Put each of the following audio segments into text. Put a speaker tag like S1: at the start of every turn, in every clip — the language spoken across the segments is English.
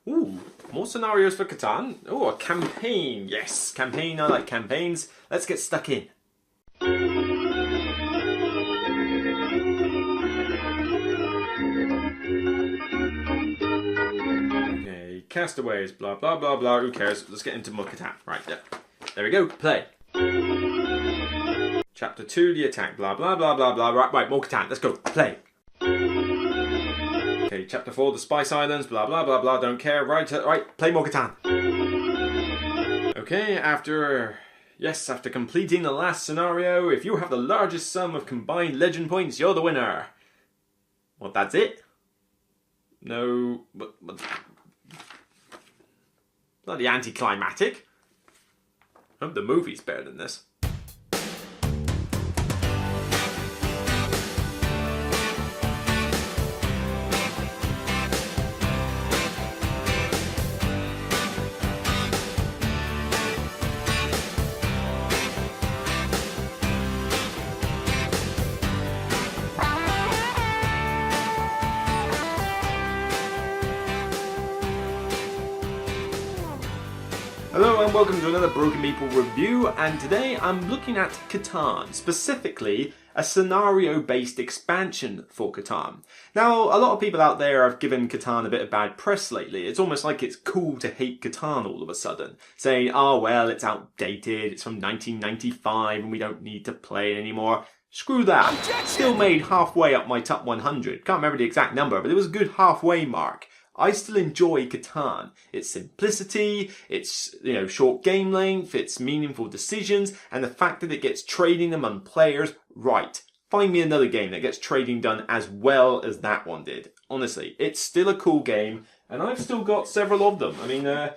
S1: Ooh, more scenarios for Catan. Oh, a campaign. Yes, campaign. I like campaigns. Let's get stuck in. Okay, castaways, blah, blah, blah, blah. Who cares? Let's get into more Catan. Right, yeah. There we go. Play. Chapter 2, the attack, blah, blah, blah, blah, blah. Right, more Catan. Let's go. Play. Okay, Chapter 4, the Spice Islands, blah, blah, blah, blah. Don't care. Right, play more Catan. Okay, after completing the last scenario, if you have the largest sum of combined legend points, you're the winner. Well, that's it? No, but bloody anticlimactic. I hope the movie's better than this. Hello and welcome to another Broken Meeple review, and today I'm looking at Catan, specifically a scenario-based expansion for Catan. Now, a lot of people out there have given Catan a bit of bad press lately. It's almost like it's cool to hate Catan all of a sudden, saying, oh well, it's outdated, it's from 1995 and we don't need to play it anymore. Screw that. Still made halfway up my top 100. Can't remember the exact number, but it was a good halfway mark. I still enjoy Catan. Its simplicity, its short game length, its meaningful decisions, and the fact that it gets trading among players right. Find me another game that gets trading done as well as that one did. Honestly, it's still a cool game, and I've still got several of them. I mean,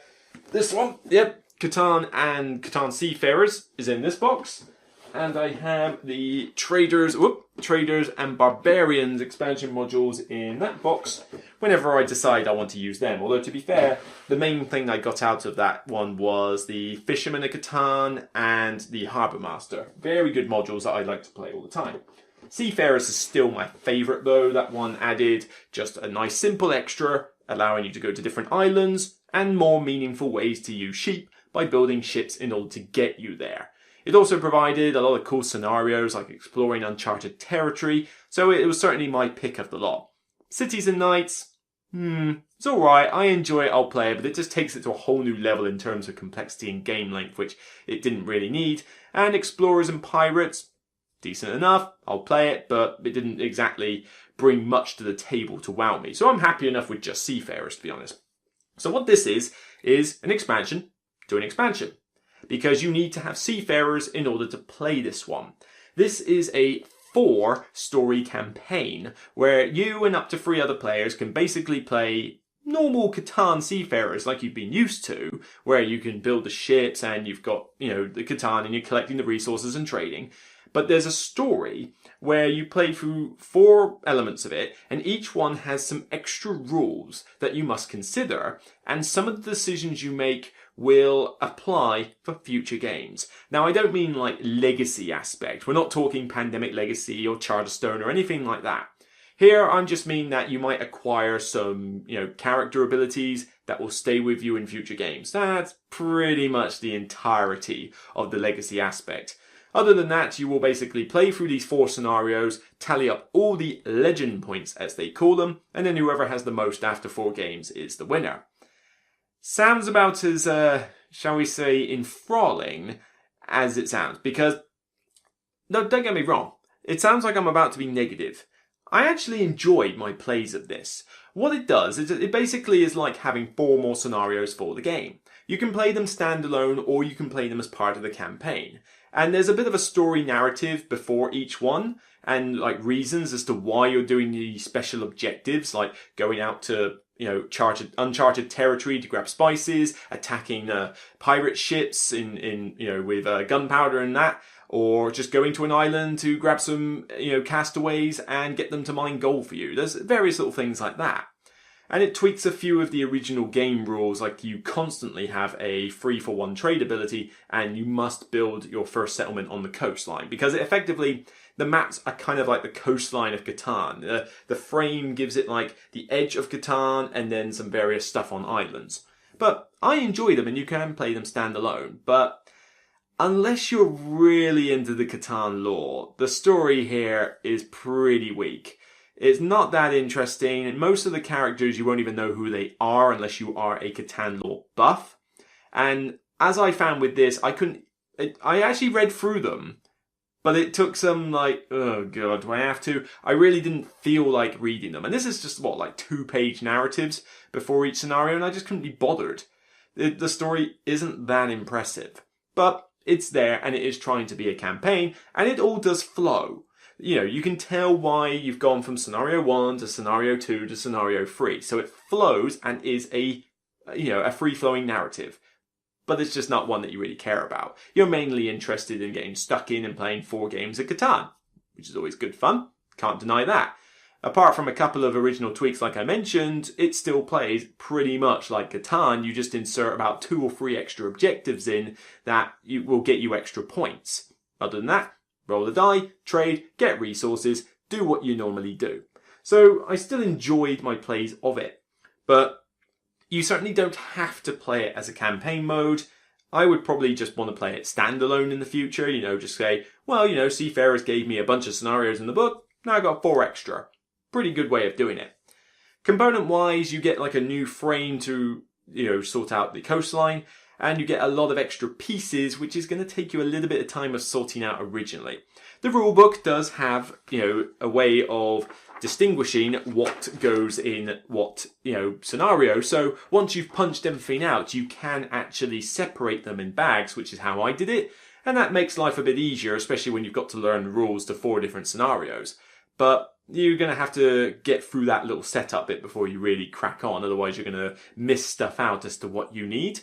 S1: this one, yep, Catan and Catan Seafarers is in this box. And I have the Traders and Barbarians expansion modules in that box whenever I decide I want to use them. Although, to be fair, the main thing I got out of that one was the Fisherman of Catan and the Harbour Master. Very good modules that I like to play all the time. Seafarers is still my favourite though. That one added just a nice simple extra, allowing you to go to different islands and more meaningful ways to use sheep by building ships in order to get you there. It also provided a lot of cool scenarios like exploring uncharted territory, so it was certainly my pick of the lot. Cities and Knights, it's alright, I enjoy it, I'll play it, but it just takes it to a whole new level in terms of complexity and game length, which it didn't really need. And Explorers and Pirates, decent enough, I'll play it, but it didn't exactly bring much to the table to wow me. So I'm happy enough with just Seafarers, to be honest. So what this is an expansion to an expansion, because you need to have Seafarers in order to play this one. This is a 4-story campaign where you and up to 3 other players can basically play normal Catan Seafarers like you've been used to, where you can build the ships and you've got, the Catan and you're collecting the resources and trading. But there's a story where you play through 4 elements of it, and each one has some extra rules that you must consider, and some of the decisions you make will apply for future games. Now, I don't mean like legacy aspect. We're not talking Pandemic Legacy or Charterstone or anything like that. Here, I just mean that you might acquire some, character abilities that will stay with you in future games. That's pretty much the entirety of the legacy aspect. Other than that, you will basically play through these 4 scenarios, tally up all the legend points as they call them, and then whoever has the most after 4 games is the winner. Sounds about as, shall we say, enthralling as it sounds, because, no, don't get me wrong, it sounds like I'm about to be negative. I actually enjoyed my plays of this. What it does is it basically is like having 4 more scenarios for the game. You can play them standalone or you can play them as part of the campaign. And there's a bit of a story narrative before each one, and like reasons as to why you're doing the special objectives, like going out to uncharted territory to grab spices, attacking pirate ships with gunpowder and that, or just going to an island to grab some castaways and get them to mine gold for you. There's various little things like that. And it tweaks a few of the original game rules, like you constantly have a 3-for-1 trade ability and you must build your first settlement on the coastline, because effectively the maps are kind of like the coastline of Catan. The frame gives it like the edge of Catan and then some various stuff on islands. But I enjoy them and you can play them standalone. But unless you're really into the Catan lore, the story here is pretty weak. It's not that interesting, and most of the characters you won't even know who they are unless you are a Catan lore buff. And as I found with this, I actually read through them, but it took some like, oh god, do I have to? I really didn't feel like reading them. And this is just, like 2-page narratives before each scenario, and I just couldn't be bothered. The story isn't that impressive. But it's there, and it is trying to be a campaign, and it all does flow. You can tell why you've gone from scenario 1 to scenario 2 to scenario 3. So it flows and is a free-flowing narrative. But it's just not one that you really care about. You're mainly interested in getting stuck in and playing 4 games of Catan, which is always good fun. Can't deny that. Apart from a couple of original tweaks like I mentioned, it still plays pretty much like Catan. You just insert about 2 or 3 extra objectives in that will get you extra points. Other than that, roll the die, trade, get resources, do what you normally do. So I still enjoyed my plays of it. But you certainly don't have to play it as a campaign mode. I would probably just want to play it standalone in the future. Just say, well, Seafarers gave me a bunch of scenarios in the book. Now I got 4 extra. Pretty good way of doing it. Component-wise, you get like a new frame to, sort out the coastline. And you get a lot of extra pieces, which is going to take you a little bit of time of sorting out originally. The rulebook does have, a way of distinguishing what goes in what, scenario. So once you've punched everything out, you can actually separate them in bags, which is how I did it. And that makes life a bit easier, especially when you've got to learn the rules to 4 different scenarios. But you're going to have to get through that little setup bit before you really crack on. Otherwise, you're going to miss stuff out as to what you need.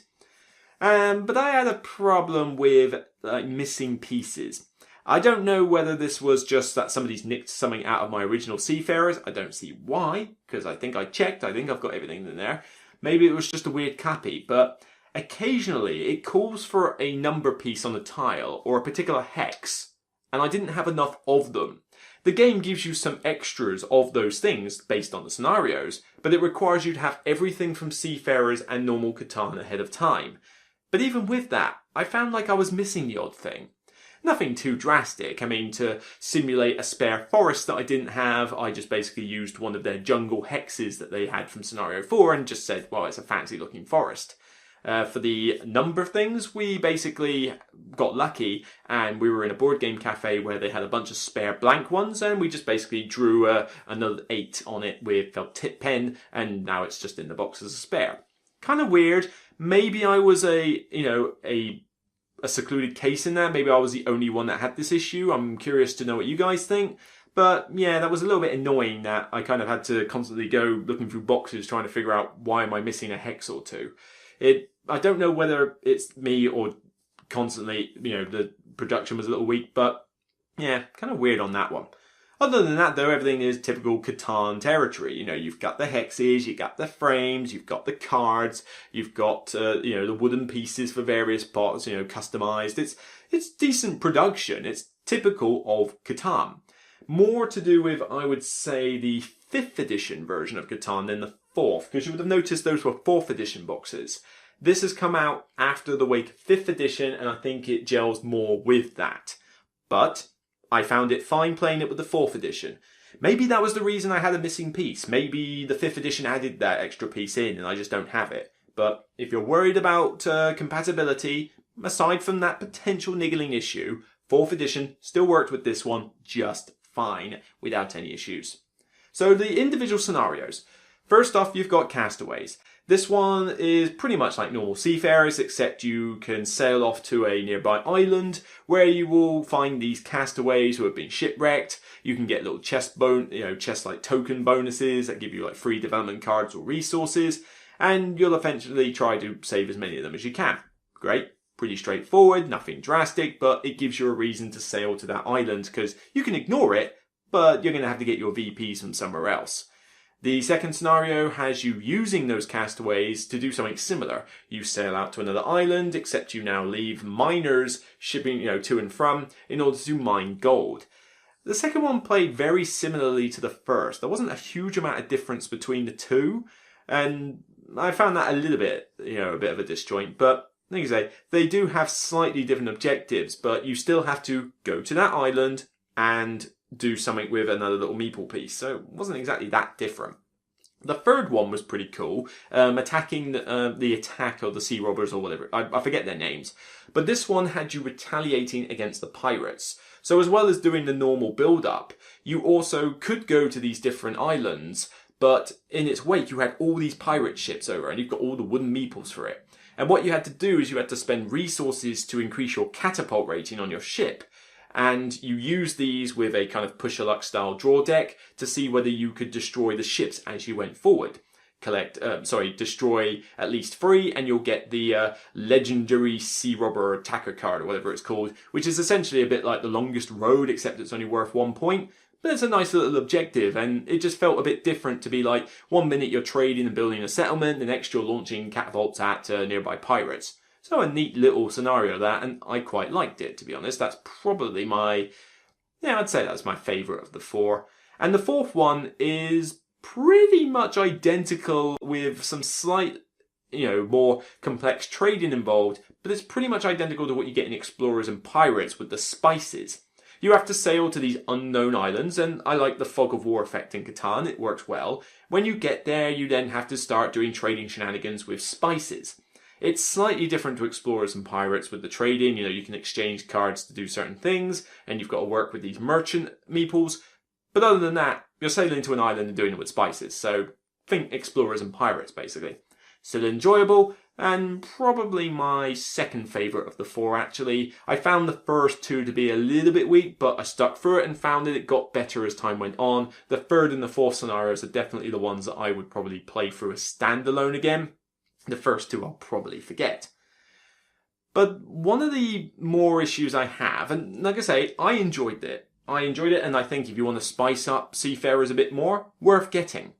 S1: But I had a problem with missing pieces. I don't know whether this was just that somebody's nicked something out of my original Seafarers. I don't see why, because I think I checked. I think I've got everything in there. Maybe it was just a weird copy, but occasionally it calls for a number piece on a tile or a particular hex, and I didn't have enough of them. The game gives you some extras of those things based on the scenarios, but it requires you to have everything from Seafarers and normal Catan ahead of time. But even with that, I found like I was missing the odd thing. Nothing too drastic. I mean, to simulate a spare forest that I didn't have, I just basically used one of their jungle hexes that they had from Scenario 4 and just said, well, it's a fancy looking forest. For the number things, we basically got lucky and we were in a board game cafe where they had a bunch of spare blank ones and we just basically drew another 8 on it with felt tip pen and now it's just in the box as a spare. Kind of weird. Maybe I was a secluded case in there. Maybe I was the only one that had this issue. I'm curious to know what you guys think. But yeah, that was a little bit annoying that I kind of had to constantly go looking through boxes trying to figure out why am I missing a hex or two. I don't know whether it's me or constantly, the production was a little weak, but yeah, kind of weird on that one. Other than that, though, everything is typical Catan territory. You've got the hexes, you've got the frames, you've got the cards, you've got, the wooden pieces for various parts, customized. It's decent production. It's typical of Catan. More to do with, I would say, the 5th edition version of Catan than the 4th, because you would have noticed those were 4th edition boxes. This has come out after the wake of 5th edition, and I think it gels more with that. But I found it fine playing it with the 4th edition. Maybe that was the reason I had a missing piece. Maybe the 5th edition added that extra piece in and I just don't have it. But if you're worried about compatibility, aside from that potential niggling issue, 4th edition still worked with this one just fine without any issues. So the individual scenarios. First off, you've got castaways. This one is pretty much like normal Seafarers, except you can sail off to a nearby island where you will find these castaways who have been shipwrecked. You can get little chest-like token bonuses that give you like free development cards or resources, and you'll eventually try to save as many of them as you can. Great, pretty straightforward, nothing drastic, but it gives you a reason to sail to that island because you can ignore it, but you're going to have to get your VPs from somewhere else. The second scenario has you using those castaways to do something similar. You sail out to another island, except you now leave miners shipping, to and from in order to mine gold. The second one played very similarly to the first. There wasn't a huge amount of difference between the two, and I found that a little bit, a bit of a disjoint, but like I say, they do have slightly different objectives, but you still have to go to that island and do something with another little meeple piece, so it wasn't exactly that different. The third one was pretty cool, attacking the attack of the sea robbers or whatever. I forget their names. But this one had you retaliating against the pirates. So as well as doing the normal build-up, you also could go to these different islands, but in its wake you had all these pirate ships over, and you've got all the wooden meeples for it. And what you had to do is you had to spend resources to increase your catapult rating on your ship. And you use these with a kind of push-a-luck style draw deck to see whether you could destroy the ships as you went forward. Destroy at least 3, and you'll get the legendary sea robber attacker card, or whatever it's called, which is essentially a bit like the longest road, except it's only worth 1 point. But it's a nice little objective, and it just felt a bit different to be like, 1 minute you're trading and building a settlement, the next you're launching catapults at nearby pirates. So a neat little scenario that, and I quite liked it, to be honest. That's probably I'd say that's my favourite of the 4. And the fourth one is pretty much identical with some slight, more complex trading involved, but it's pretty much identical to what you get in Explorers and Pirates with the spices. You have to sail to these unknown islands, and I like the fog of war effect in Catan, it works well. When you get there, you then have to start doing trading shenanigans with spices. It's slightly different to Explorers and Pirates with the trading. You can exchange cards to do certain things, and you've got to work with these merchant meeples. But other than that, you're sailing to an island and doing it with spices. So think Explorers and Pirates, basically. Still enjoyable, and probably my second favourite of the 4, actually. I found the first 2 to be a little bit weak, but I stuck through it and found that it got better as time went on. The third and the fourth scenarios are definitely the ones that I would probably play through as standalone again. The first 2 I'll probably forget. But one of the more issues I have, and like I say, I enjoyed it, and I think if you want to spice up Seafarers a bit more, worth getting.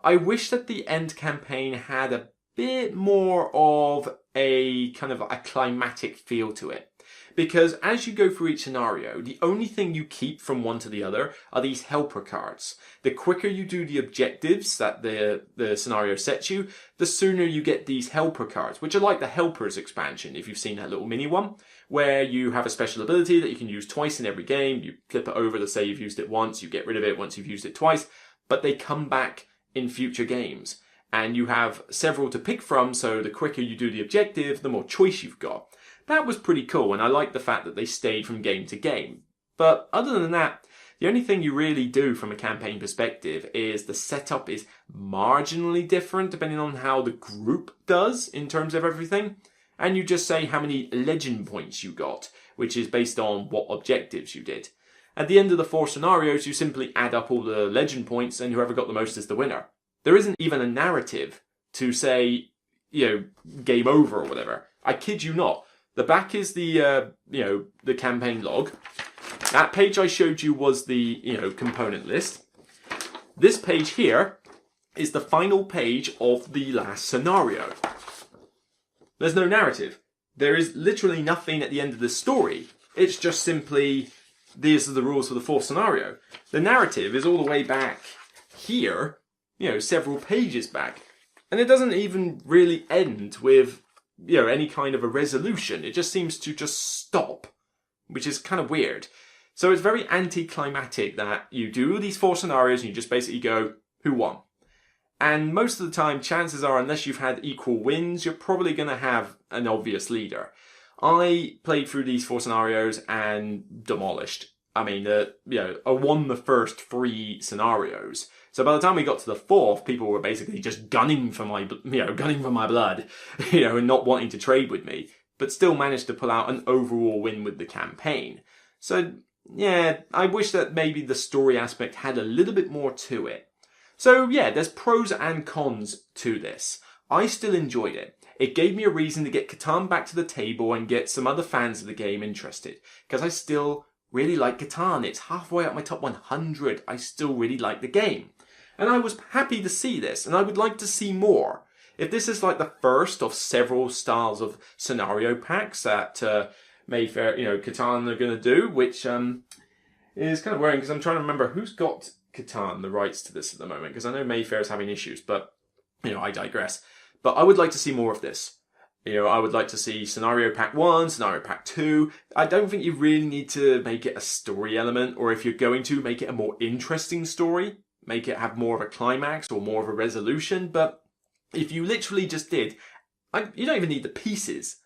S1: I wish that the end campaign had a bit more of a kind of a climatic feel to it. Because as you go through each scenario, the only thing you keep from one to the other are these helper cards. The quicker you do the objectives that the scenario sets you, the sooner you get these helper cards, which are like the Helpers expansion, if you've seen that little mini one, where you have a special ability that you can use twice in every game. You flip it over to say you've used it once, you get rid of it once you've used it twice, but they come back in future games. And you have several to pick from, so the quicker you do the objective, the more choice you've got. That was pretty cool, and I like the fact that they stayed from game to game. But other than that, the only thing you really do from a campaign perspective is the setup is marginally different depending on how the group does in terms of everything. And you just say how many legend points you got, which is based on what objectives you did. At the end of the 4 scenarios, you simply add up all the legend points, and whoever got the most is the winner. There isn't even a narrative to say, game over or whatever. I kid you not. The back is the campaign log. That page I showed you was the, component list. This page here is the final page of the last scenario. There's no narrative. There is literally nothing at the end of the story. It's just simply, these are the rules for the 4th scenario. The narrative is all the way back here, several pages back. And it doesn't even really end with any kind of a resolution. It just seems to just stop, which is kind of weird. So it's very anticlimactic that you do these 4 scenarios and you just basically go, who won? And most of the time, chances are, unless you've had equal wins, you're probably going to have an obvious leader. I played through these 4 scenarios and demolished. I mean, I won the first 3 scenarios. So by the time we got to the 4th, people were basically just gunning for my blood, and not wanting to trade with me, but still managed to pull out an overall win with the campaign. So, yeah, I wish that maybe the story aspect had a little bit more to it. So, yeah, there's pros and cons to this. I still enjoyed it. It gave me a reason to get Catan back to the table and get some other fans of the game interested, because I still really like Catan. It's halfway up my top 100. I still really like the game. And I was happy to see this, and I would like to see more. If this is like the first of several styles of scenario packs that Catan are going to do, which is kind of worrying because I'm trying to remember who's got Catan, the rights to this at the moment, because I know Mayfair's having issues, but, I digress. But I would like to see more of this. I would like to see Scenario Pack 1, Scenario Pack 2. I don't think you really need to make it a story element, or if you're going to, make it a more interesting story. Make it have more of a climax or more of a resolution. But if you literally just did, you don't even need the pieces.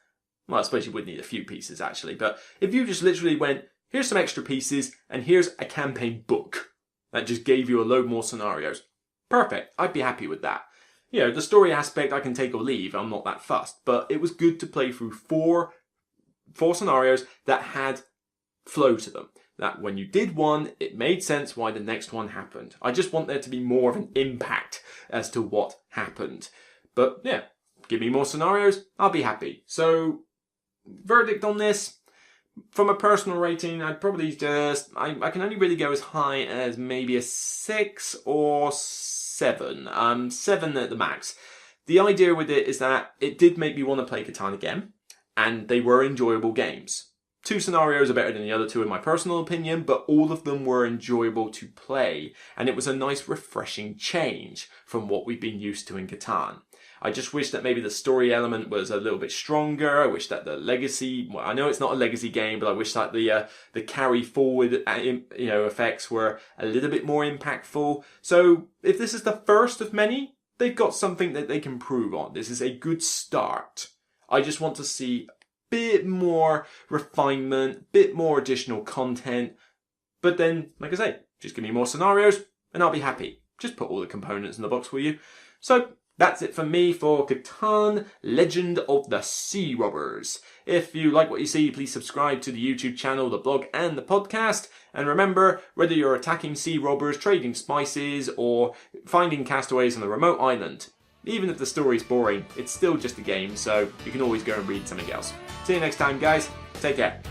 S1: Well, I suppose you would need a few pieces, actually. But if you just literally went, here's some extra pieces, and here's a campaign book that just gave you a load more scenarios. Perfect. I'd be happy with that. The story aspect I can take or leave. I'm not that fussed. But it was good to play through four scenarios that had flow to them. That when you did one, it made sense why the next one happened. I just want there to be more of an impact as to what happened. But yeah, give me more scenarios, I'll be happy. So, verdict on this, from a personal rating, I'd probably I can only really go as high as maybe a 6 or 7. 7 at the max. The idea with it is that it did make me want to play Catan again, and they were enjoyable games. 2 scenarios are better than the other 2 in my personal opinion, but all of them were enjoyable to play, and it was a nice refreshing change from what we've been used to in Catan. I just wish that maybe the story element was a little bit stronger. I wish that the legacy, I know it's not a legacy game, but I wish that the carry forward, effects were a little bit more impactful. So if this is the first of many, they've got something that they can improve on. This is a good start. I just want to see a bit more refinement, bit more additional content. But then, like I say, just give me more scenarios and I'll be happy. Just put all the components in the box for you. So that's it for me for Catan, Legend of the Sea Robbers. If you like what you see, please subscribe to the YouTube channel, the blog and the podcast. And remember, whether you're attacking sea robbers, trading spices, or finding castaways on a remote island, even if the story's boring, it's still just a game, so you can always go and read something else. See you next time, guys. Take care.